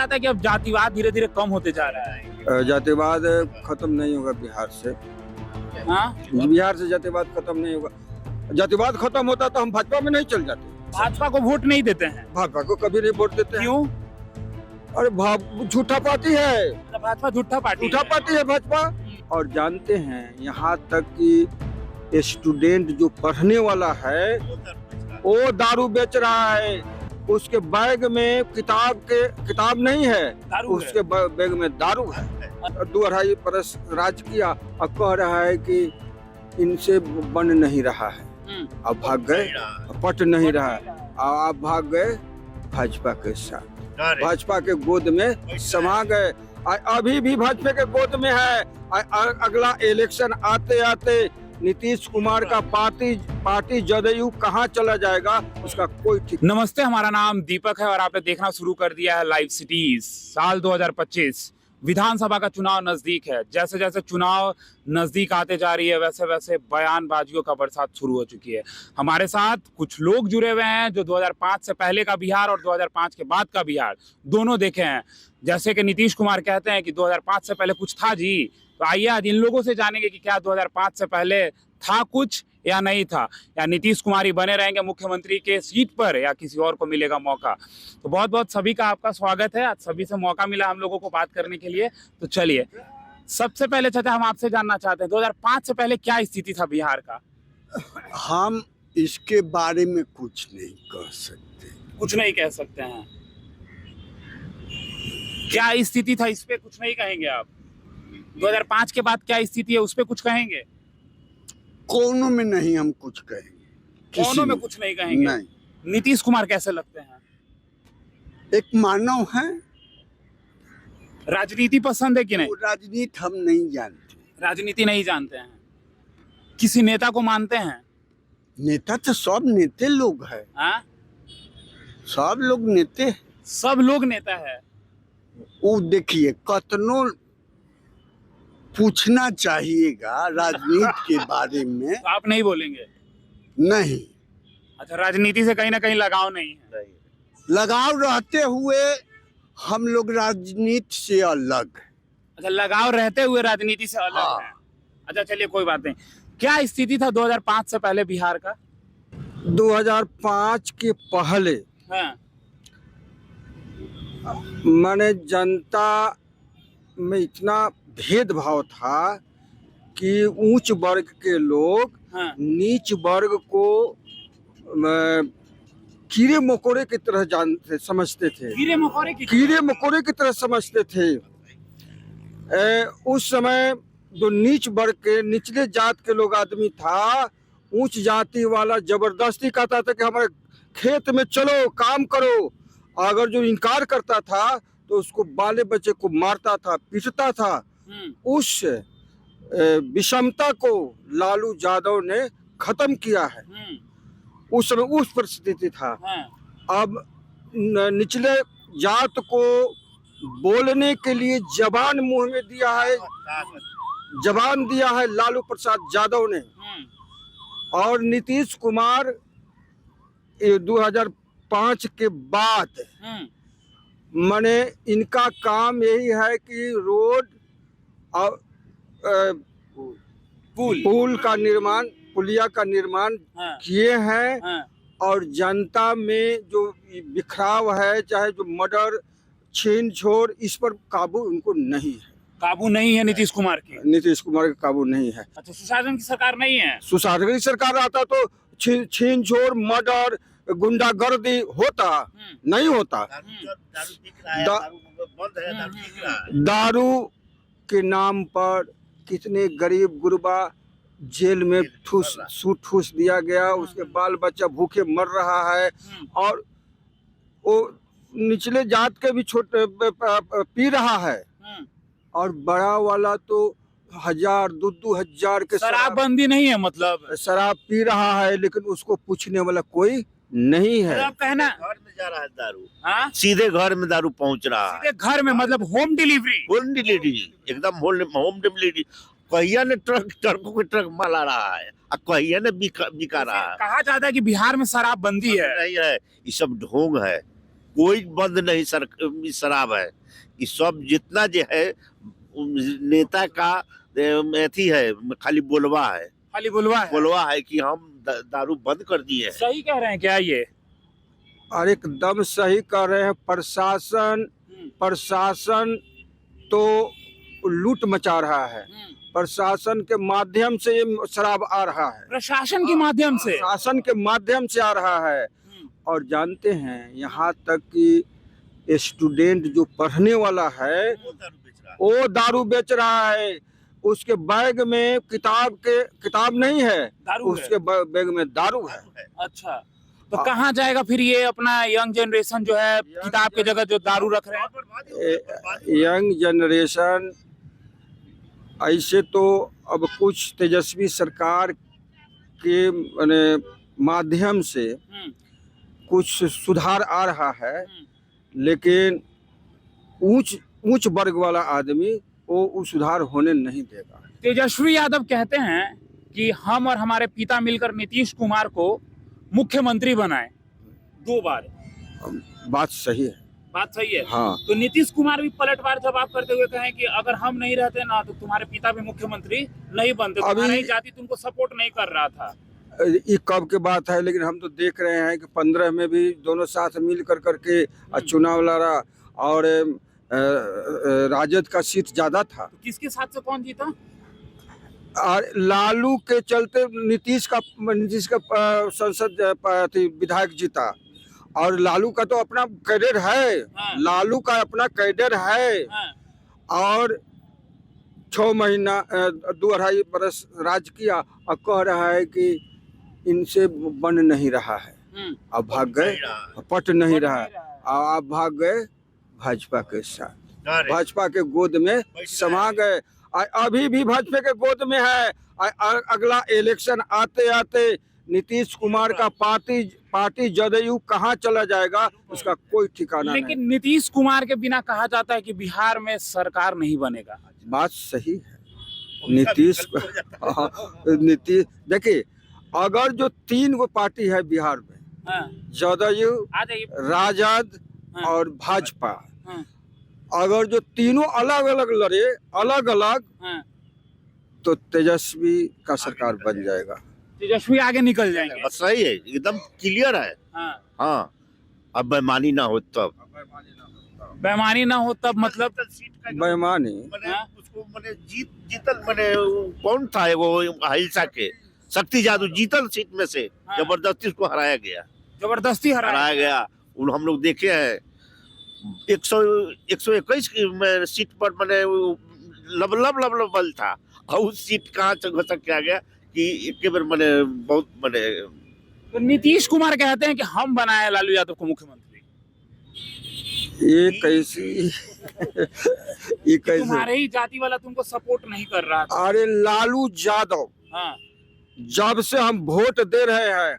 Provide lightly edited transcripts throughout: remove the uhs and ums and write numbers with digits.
जाता है कि अब जातिवाद धीरे धीरे कम होते जा रहा है? जातिवाद खत्म नहीं होगा बिहार से। हाँ, बिहार से जातिवाद खत्म नहीं होगा। जातिवाद खत्म होता तो हम भाजपा में नहीं चल जाते। भाजपा को वोट नहीं देते हैं? भाजपा को कभी नहीं वोट देते हैं। क्यों? अरे झूठा पार्टी है, मतलब भाजपा झूठा पार्टी झूठा है। पार्टी है भाजपा। और जानते हैं यहाँ तक कि स्टूडेंट जो पढ़ने वाला है वो दारू बेच रहा है। उसके बैग में किताब नहीं है, दारू उसके बैग में दारू है। 2-2.5 बरस राज किया, अब कह रहा है कि इनसे बन नहीं रहा है। अब भाग गए, पट नहीं रहा है, अब भाग गए भाजपा के साथ, भाजपा के गोद में समा गए। अभी भी भाजपा के गोद में है। अगला इलेक्शन आते आते नीतीश कुमार का पार्टी जदयू कहाँ चला जाएगा उसका कोई ठीक। नमस्ते, हमारा नाम दीपक है और आपने देखना शुरू कर दिया है लाइव सिटीज। साल 2025 विधानसभा का चुनाव नजदीक है। जैसे जैसे चुनाव नजदीक आते जा रही है वैसे वैसे बयानबाजियों का बरसात शुरू हो चुकी है। हमारे साथ कुछ लोग जुड़े हुए हैं जो 2005 से पहले का बिहार और 2005 के बाद का बिहार दोनों देखे हैं। जैसे कि नीतीश कुमार कहते हैं कि 2005 से पहले कुछ था जी, तो आइए आज इन लोगों से जानेंगे कि क्या 2005 से पहले था कुछ या नहीं था, या नीतीश कुमार ही बने रहेंगे मुख्यमंत्री के सीट पर या किसी और को मिलेगा मौका। तो बहुत बहुत सभी का आपका स्वागत है। आज सभी से मौका मिला हम लोगों को बात करने के लिए। तो चलिए, सबसे पहले चाचा हम आपसे जानना चाहते हैं 2005 से पहले क्या स्थिति था बिहार का? हम इसके बारे में कुछ नहीं कह सकते। कुछ नहीं कह सकते हैं? क्या स्थिति था इस पे कुछ नहीं कहेंगे आप? 2005 के बाद क्या स्थिति है उस पे कुछ कहेंगे? कोनों में नहीं हम कुछ कहेंगे। कौनों में कुछ नहीं कहेंगे? नहीं। नीतीश कुमार कैसे लगते हैं? एक मानव है। राजनीति पसंद है कि नहीं? राजनीति हम नहीं जानते। राजनीति नहीं जानते हैं? किसी नेता को मानते हैं? नेता तो सब नेते लोग है। हाँ? सब लोग नेते। सब लोग नेता है। वो देखिए, कतनो पूछना चाहिएगा राजनीति के बारे में। तो आप नहीं बोलेंगे? नहीं। अच्छा, राजनीति से कहीं ना कहीं लगाव नहीं है? लगाव रहते हुए हम लोग राजनीति से अलग। अच्छा, लगाव रहते हुए राजनीति से अलग हाँ। है। अच्छा चलिए, कोई बात नहीं। क्या स्थिति था 2005 से पहले बिहार का? 2005 के पहले हाँ। माने जनता में इतना भेदभाव था कि ऊंच वर्ग के लोग हाँ। नीच वर्ग को कीड़े मकोड़े की तरह समझते थे। कीड़े मकोड़े की तरह समझते थे। उस समय जो नीच वर्ग के निचले जात के लोग आदमी था, ऊंच जाति वाला जबरदस्ती कहता था कि हमारे खेत में चलो काम करो। अगर जो इनकार करता था तो उसको बाले बच्चे को मारता था, पीटता था। उस विषमता को लालू यादव ने खत्म किया है। उस समय उस परिस्थिति था। अब निचले जात को बोलने के लिए जबान मुंह में दिया है, जबान दिया है लालू प्रसाद यादव ने। और नीतीश कुमार 2005 के बाद माने इनका काम यही है कि रोड और पुल का निर्माण, पुलिया का निर्माण किए हैं। और जनता में जो बिखराव है, चाहे जो मर्डर छीन छोड़, इस पर काबू उनको नहीं है। काबू नहीं है नीतीश कुमार की? नीतीश कुमार का काबू नहीं है। अच्छा, सुशासन की सरकार नहीं है? सुशासन की सरकार आता तो छीन छोड़, मर्डर, गुंडागर्दी होता, नहीं होता। दारू के नाम पर कितने गरीब गुरबा जेल में ठूस दिया गया, उसके बाल बच्चा भूखे मर रहा है। और वो निचले जात के भी छोटे पी रहा है। और बड़ा वाला तो 1000-2000 के शराबबंदी नहीं है, मतलब शराब पी रहा है, लेकिन उसको पूछने वाला कोई नहीं है। कहना घर में जा रहा है दारू। हाँ? सीधे घर में दारू पहुंच रहा है। सीधे घर में, मतलब होम डिलीवरी? होम डिलीवरी, एकदम होम डिलीवरी। कहिया ने ट्रकों के ट्रक माल आ रहा है, और कहिया ने बिका रहा है। कहा जाता है कि बिहार में शराबबंदी है। नहीं है, ये सब ढोंग है। कोई बंद नहीं शराब है। कि सब जितना जो है नेता का अथी है, खाली बोलवा है। खाली बुलवा है। बोलवा है कि हम दारू बंद कर दिए हैं। सही कह रहे हैं क्या ये? और एकदम सही कर रहे हैं। प्रशासन तो लूट मचा रहा है। प्रशासन के माध्यम से ये शराब आ रहा है, प्रशासन के माध्यम से। शासन के माध्यम से आ रहा है। और जानते हैं यहाँ तक कि स्टूडेंट जो पढ़ने वाला है वो दारू बेच रहा है। उसके बैग में किताब नहीं है, दारू है। उसके बैग में दारू है। अच्छा, तो कहाँ जाएगा फिर ये अपना यंग जनरेशन जो है किताब की जगह जो दारू रख रहे हैं? यंग जनरेशन ऐसे तो अब कुछ तेजस्वी सरकार के माध्यम से कुछ सुधार आ रहा है, लेकिन उच्च वर्ग वाला आदमी वो सुधार होने नहीं देगा। तेजस्वी यादव कहते हैं कि हम और हमारे पिता मिलकर नीतीश कुमार को मुख्यमंत्री बनाए 2 बार। बात सही है। बात सही है। हाँ। तो नीतीश कुमार भी पलटवार जवाब करते हुए कहें कि अगर हम नहीं रहते ना तो तुम्हारे पिता भी मुख्यमंत्री नहीं बनते, तुम्हारी ही जाति तुमको सपोर्ट नहीं कर रहा था। ये कब की बात है, लेकिन हम तो देख रहे हैं कि 15 में भी दोनों साथ मिल करके चुनाव लड़ा और राजद का सीट ज्यादा था। तो किसके साथ से कौन जीता? और लालू के चलते नीतीश का संसद विधायक जीता। और लालू का तो अपना कैडर है। हाँ। लालू का अपना कैडर है। हाँ। और 6 महीना 2-2.5 बरस राज किया और कह रहा है कि इनसे बन नहीं रहा है। अब भाग गए, पट नहीं रहा है, अब भाग गए भाजपा के साथ, भाजपा के गोद में समा गए। अभी भी भाजपा के गोद में है। अगला इलेक्शन आते आते नीतीश कुमार का पार्टी जदयू कहाँ चला जाएगा उसका कोई ठिकाना नहीं। लेकिन नीतीश कुमार के बिना कहा जाता है कि बिहार में सरकार नहीं बनेगा। बात सही है। नीतीश देखिए, अगर जो 3 गो पार्टी है बिहार में, जदयू, राजद और भाजपा, अगर जो तीनों अलग अलग लड़े अलग अलग तो तेजस्वी का सरकार बन जाएगा। तेजस्वी आगे निकल जाएंगे। बस सही है, एकदम क्लियर है। हाँ, अब बेईमानी ना हो तब। बेईमानी ना हो तब मतलब बेईमानी उसको जीतल कौन था वो हिलसा के शक्ति जादू जीतल सीट में से। जबरदस्ती उसको हराया गया। जबरदस्ती हराया गया। उन हम लोग देखे हैं 121 सीट पर लब बल था और उस सीट कहाँ से घसक के आ गया कि एक बार बहुत तो नीतीश कुमार कहते हैं कि हम बनाए लालू यादव को मुख्यमंत्री। ये कैसी तुम्हारे ही जाति वाला तुमको सपोर्ट नहीं कर रहा था। अरे लालू यादव, जब से हम वोट दे रहे हैं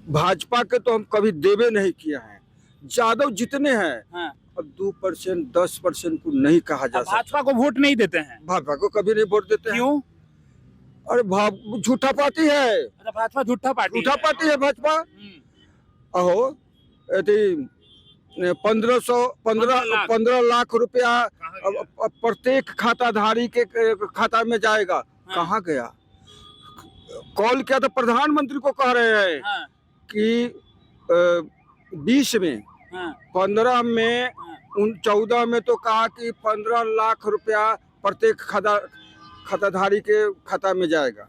भाजपा के तो हम कभी देवे नहीं किया है। यादव जितने हैं अब 2% 10% को नहीं कहा जा सकता। भाजपा को वोट नहीं देते हैं? भाजपा को कभी नहीं वोट देते। क्यों? अरे झूठा पार्टी है। भाजपा झूठा पार्टी है भाजपा। अहो 15 लाख रुपया प्रत्येक खाताधारी के खाता में जाएगा। कहाँ गया? कॉल किया तो प्रधानमंत्री को कह रहे हैं कि 20 में 15 में 14 में तो कहा कि 15 लाख रुपया प्रत्येक खाताधारी के खाता में जाएगा।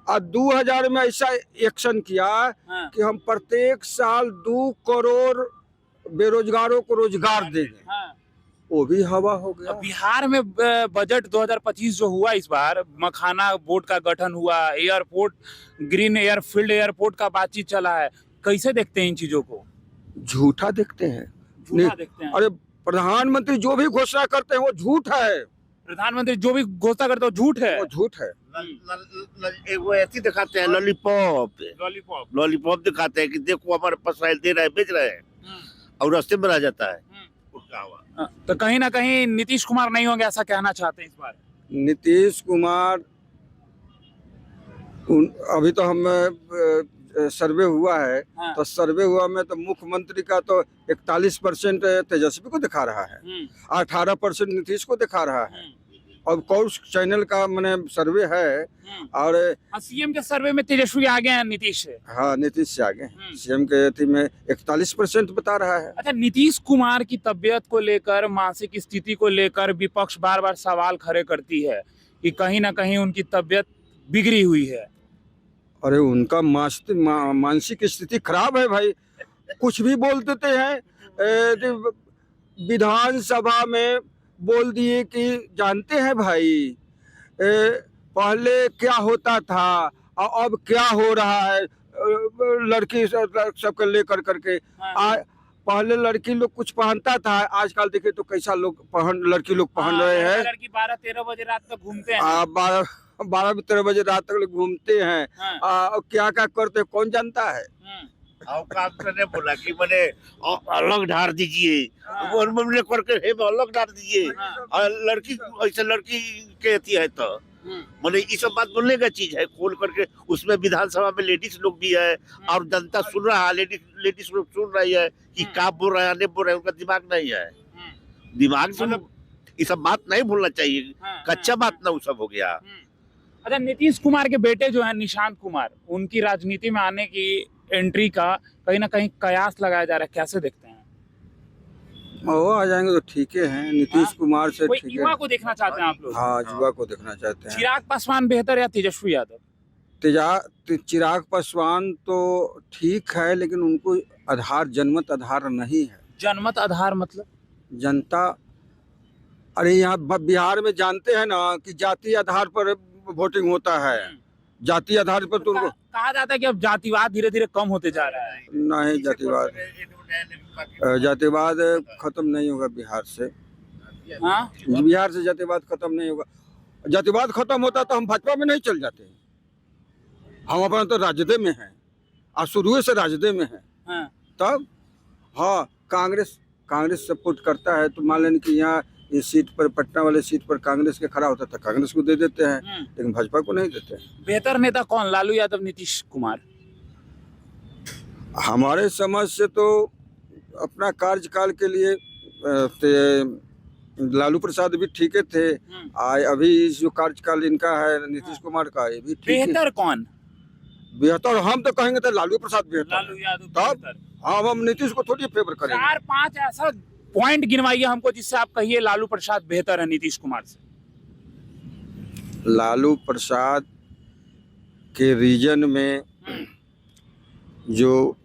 और 2000 में ऐसा एक्शन किया कि हम प्रत्येक साल 2 करोड़ बेरोजगारों को रोजगार देंगे। वो भी हवा हो गया। बिहार में बजट 2025 जो हुआ इस बार, मखाना बोर्ड का गठन हुआ, एयरपोर्ट ग्रीन एयरफील्ड एयरपोर्ट का बातचीत चला है, कैसे देखते हैं इन चीजों को? झूठा देखते हैं। अरे प्रधानमंत्री जो भी घोषणा करते हैं वो झूठ है। प्रधानमंत्री जो भी घोषणा करते हैं वो झूठ है। वो झूठ है। वो ऐसी दिखाते हैं लॉलीपॉप दिखाते हैं कि देखो हमारे पास दे रहे हैं, बेच रहे हैं और रास्ते में रह जाता है। तो कहीं ना कहीं नीतीश कुमार नहीं होंगे ऐसा कहना चाहते हैं इस बार? नीतीश कुमार अभी तो हम सर्वे हुआ है, हाँ। तो सर्वे हुआ में तो मुख्यमंत्री का तो 41% तेजस्वी को दिखा रहा है, 18% नीतीश को दिखा रहा है। और कौन चैनल का मैंने सर्वे है, और सीएम के सर्वे में तेजस्वी आगे हैं नीतीश से। हाँ नीतीश से आगे सीएम के अथी में 41% बता रहा है। अच्छा, नीतीश कुमार की तबीयत को लेकर, मानसिक स्थिति को लेकर विपक्ष बार बार सवाल खड़े करती है कि कहीं ना कहीं उनकी तबीयत बिगड़ी हुई है। अरे उनका मानसिक स्थिति खराब है भाई, कुछ भी बोल देते हैं। विधानसभा में बोल दिए कि जानते हैं भाई, पहले क्या होता था और अब क्या हो रहा है, लड़की सबके लेकर करके। पहले लड़की लोग कुछ पहनता था, आजकल देखे तो कैसा लड़की लोग पहन रहे हैं। लड़की 12-13 बजे रात तक घूमते हैं। 12-13 बजे रात तक लोग घूमते हैं। क्या क्या करते कौन जानता है। अवकाश मैंने बोला कि मैंने अलग ढार दीजिए, वो मैंने करके अलग ढार दीजिए, और लड़की ऐसे लड़की के अथी है तो मैंने ये सब बात बोलने का चीज है खोल करके। उसमें विधानसभा में लेडीज लोग भी है और जनता सुन रहा है, लेडीज लोग सुन रही है कि क्या बोल रहे हैं नहीं बोल रहे हैं, उनका दिमाग नहीं है। दिमाग से ये सब बात नहीं भूलना चाहिए, कच्चा बात ना वो सब हो गया। अच्छा, नीतीश कुमार के बेटे जो है निशांत कुमार, उनकी राजनीति में आने की एंट्री का कहीं ना कहीं कयास लगाया जा रहा है, कैसे देखते हैं? वो आ जाएंगे तो ठीक है, नीतीश कुमार से ठीक है। युवा को देखना चाहते हैं आप लोग? हाँ, युवा को देखना चाहते हैं। चिराग पासवान बेहतर या तेजस्वी यादव? चिराग पासवान तो ठीक है, लेकिन उनको आधार जनमत आधार नहीं है। जनमत आधार मतलब? जनता, अरे यहाँ बिहार में जानते हैं ना कि जाति आधार पर वोटिंग होता है। जाति आधार पर तो कहा जाता है कि अब जातिवाद धीरे धीरे कम होते जा रहा है। नहीं, जातिवाद खत्म नहीं होगा बिहार से। हाँ? बिहार से जातिवाद खत्म नहीं होगा। जातिवाद खत्म होता तो हम भाजपा में नहीं चल जाते। हम अपना तो राजद में हैं और शुरू से राजद में हैं। हाँ। तब हाँ, कांग्रेस सपोर्ट करता है तो मान लें कि यहाँ इस सीट पर, पटना वाले सीट पर कांग्रेस के खड़ा होता था, कांग्रेस को दे देते हैं, लेकिन भाजपा को नहीं देते। बेहतर नेता कौन, लालू यादव, नीतीश कुमार? हमारे समझ से तो अपना कार्यकाल के लिए लालू प्रसाद भी ठीक थे। अभी जो कार्यकाल इनका है नीतीश कुमार का, ये भी ठीक है। बेहतर कौन? बेहतर हम तो कहेंगे तो लालू प्रसाद बेहतर। लालू यादव तब हाँ, हम नीतीश को थोड़ी फेवर करेंगे। 4-5 ऐसा पॉइंट गिनवाइए हमको जिससे आप कहिए लालू प्रसाद बेहतर है नीतीश कुमार से। लालू प्रसाद के रीजन में जो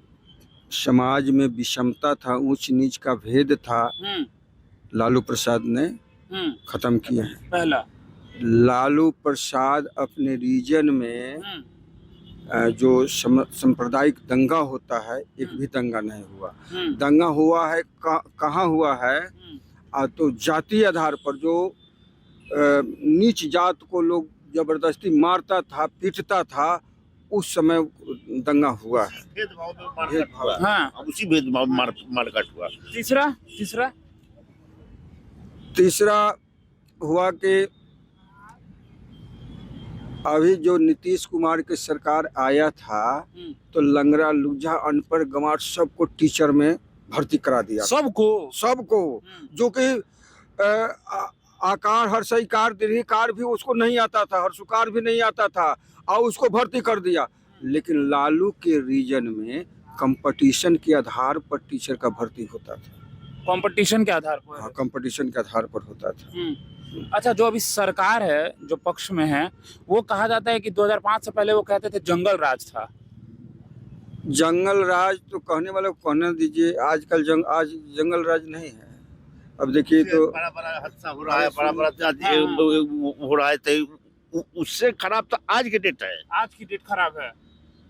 समाज में विषमता था, ऊंच नीच का भेद था, लालू प्रसाद ने खत्म किया है। पहला, लालू प्रसाद अपने रीजन में जो सांप्रदायिक दंगा होता है, एक भी दंगा नहीं हुआ। दंगा हुआ है कहाँ हुआ है? तो जाति आधार पर जो नीच जात को लोग जबरदस्ती मारता था, पीटता था, उस समय दंगा हुआ है। भेदभाव, हाँ, उसी भेदभाव मारकाट हुआ। तीसरा हुआ कि अभी जो नीतीश कुमार की सरकार आया था तो लंगड़ा लुझा अनपढ़ गंवार सबको टीचर में भर्ती करा दिया। सबको जो कि आकार, हर्षईकार, दीर्घिकार भी उसको नहीं आता था, हर्षुकार भी नहीं आता था, और उसको भर्ती कर दिया। लेकिन लालू के रीजन में कंपटीशन के आधार पर टीचर का भर्ती होता था। कंपटीशन के आधार पर? हाँ, कंपटीशन के आधार पर होता था। अच्छा, जो अभी सरकार है, जो पक्ष में है, वो कहा जाता है कि 2005 से पहले वो कहते थे जंगल राज था। जंगल राज तो कहने वाले को कहने दीजिए, आजकल आज जंगल राज नहीं है। अब देखिए तो बड़ा हादसा हो रहा है, बड़ा हो रहा है, तो उससे खराब तो आज की डेट है। आज की डेट खराब है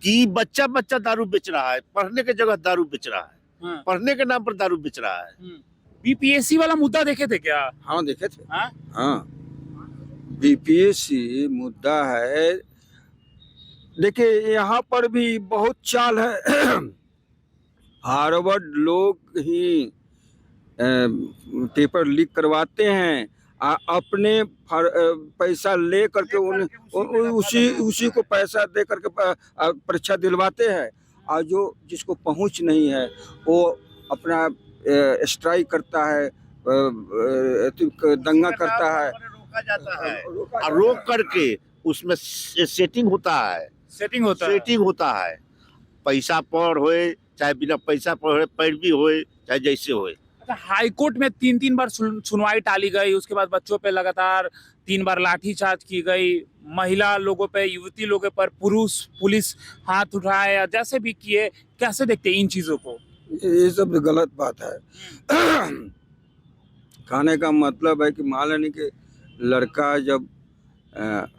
कि बच्चा दारू बेच रहा है, पढ़ने के जगह दारू बेच रहा है, पढ़ने के नाम पर दारू बेच रहा है। बीपीएससी वाला मुद्दा देखे थे क्या? हाँ, देखे थे। हाँ, बीपीएससी मुद्दा है। देखिए यहाँ पर भी बहुत चाल है। हार्वर्ड लोग ही पेपर लीक करवाते हैं अपने पैसा ले करके उसी को पैसा दे करके परीक्षा दिलवाते हैं, और जो जिसको पहुंच नहीं है वो अपना स्ट्राइक करता है, दंगा करता है, रोका जाता है और रोक करके उसमें सेटिंग होता है, सेटिंग होता है। पैसा पर होए चाहे बिना पैसा पर होए, पैरवी होए चाहे जैसे होए। अच्छा, हाई कोर्ट में 3 बार सुनवाई टाली गई, उसके बाद बच्चों पे लगातार 3 बार लाठीचार्ज की गई, महिला लोगों पे, युवती लोगों पर पुलिस हाथ उठाए, जैसे भी किए। कैसे देखते हैं इन चीजों को? ये सब गलत बात है। कहने का मतलब है कि मान लेने के लड़का जब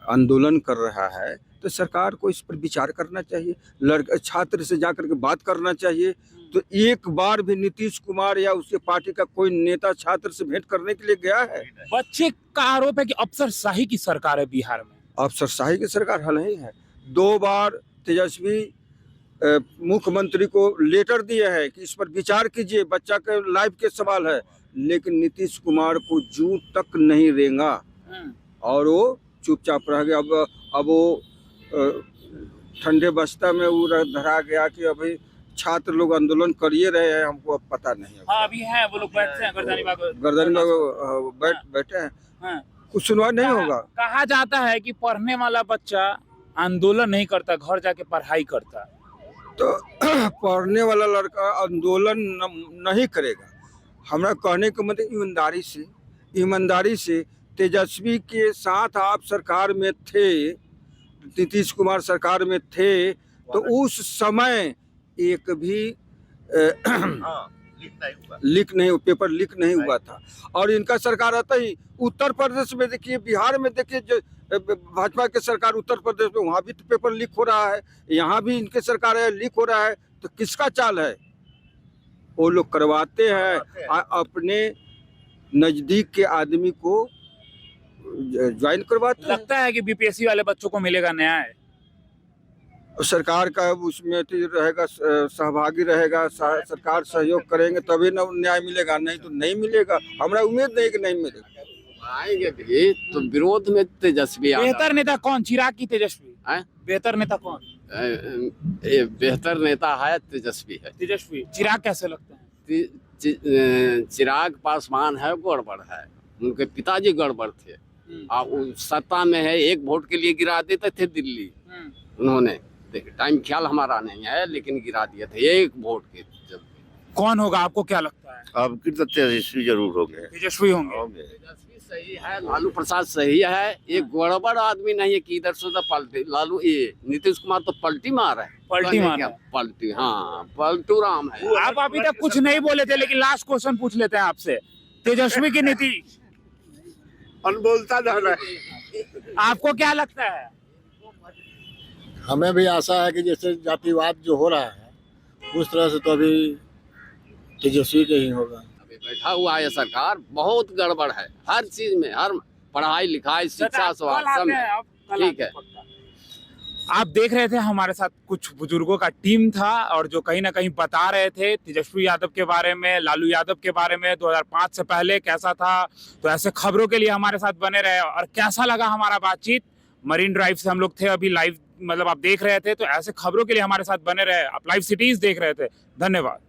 आंदोलन कर रहा है तो सरकार को इस पर विचार करना चाहिए, लड़का छात्र से जाकर के बात करना चाहिए। तो एक बार भी नीतीश कुमार या उसके पार्टी का कोई नेता छात्र से भेंट करने के लिए गया है? बच्चे का आरोप है कि अफसरशाही की सरकार है बिहार में। अफसरशाही की सरकार हल ही है। 2 बार तेजस्वी मुख्यमंत्री को लेटर दिए है कि इस पर विचार कीजिए, बच्चा के लाइफ के सवाल है, लेकिन नीतीश कुमार को जूं तक नहीं रेंगा और वो चुपचाप रह गया। अब वो ठंडे बस्ता में वो धरा गया कि अभी छात्र लोग आंदोलन करिए रहे हैं, हमको अब पता नहीं है। हाँ, अभी है वो लोग बैठते हैं गर्दनी में बैठे हैं। हाँ। कुछ सुनवाई नहीं होगा। कहा जाता है कि पढ़ने वाला बच्चा आंदोलन नहीं करता, घर जाके पढ़ाई करता। तो पढ़ने वाला लड़का आंदोलन नहीं करेगा। हमारा कहने का मतलब ईमानदारी से तेजस्वी के साथ आप सरकार में थे, नीतीश कुमार सरकार में थे, तो उस समय एक भी पेपर लीक नहीं हुआ था। और इनका सरकार आता ही उत्तर प्रदेश में देखिए, बिहार में देखिए, जो भाजपा के सरकार उत्तर प्रदेश में, वहाँ भी तो पेपर लीक हो रहा है, यहाँ भी इनके सरकार है लीक हो रहा है। तो किसका चाल है? वो लोग करवाते हैं, अपने नजदीक के आदमी को ज्वाइन करवाते हैं। लगता है कि बीपीएससी वाले बच्चों को मिलेगा न्याय? सरकार का उसमें रहेगा, सहभागी रहेगा, सरकार सहयोग करेंगे तभी ना न्याय मिलेगा, नहीं तो नहीं मिलेगा। हमारा उम्मीद नहीं कि नहीं मिलेगा। आएंगे भी तो विरोध में तेजस्वी बेहतर नेता कौन? चिराग की तेजस्वी? बेहतर नेता कौन? बेहतर नेता है तेजस्वी है। तेजस्वी। चिराग कैसे लगता है? चिराग पासवान है, गड़बड़ है, उनके पिताजी गड़बड़ थे। सत्ता में है, 1 वोट के लिए गिरा देते थे दिल्ली, उन्होंने टाइम ख्याल हमारा नहीं है, लेकिन गिरा दिए थे 1 वोट के चलते। कौन होगा, आपको क्या लगता है? अब की तो तेजस्वी जरूर होंगे। तेजस्वी होंगे। तेजस्वी सही है, लालू प्रसाद सही है, एक गड़बड़ आदमी नहीं है कि इधर से उधर पलटे। लालू ये नीतीश कुमार तो पलटी मार है, पलटी, हाँ, पलटू राम है। आप अभी तक कुछ नहीं बोले थे, लेकिन लास्ट क्वेश्चन पूछ लेते हैं आपसे। तेजस्वी की नीति अनबोलता रहना है। आपको क्या लगता है? हमें भी आशा है कि जैसे जातिवाद जो हो रहा है उस तरह से तो अभी तेजस्वी के ही होगा। अभी बैठा हुआ है सरकार, बहुत गड़बड़ है हर चीज में, हर पढ़ाई लिखाई, शिक्षा, स्वास्थ्य सब। ठीक है। आप देख रहे थे हमारे साथ कुछ बुजुर्गों का टीम था, और जो कहीं ना कहीं बता रहे थे तेजस्वी यादव के बारे में, लालू यादव के बारे में, 2005 से पहले कैसा था। तो ऐसे खबरों के लिए हमारे साथ बने रहे। और कैसा लगा हमारा बातचीत? मरीन ड्राइव से हम लोग थे अभी लाइव, मतलब आप देख रहे थे। तो ऐसे खबरों के लिए हमारे साथ बने रहे। आप लाइव सिटीज देख रहे थे। धन्यवाद।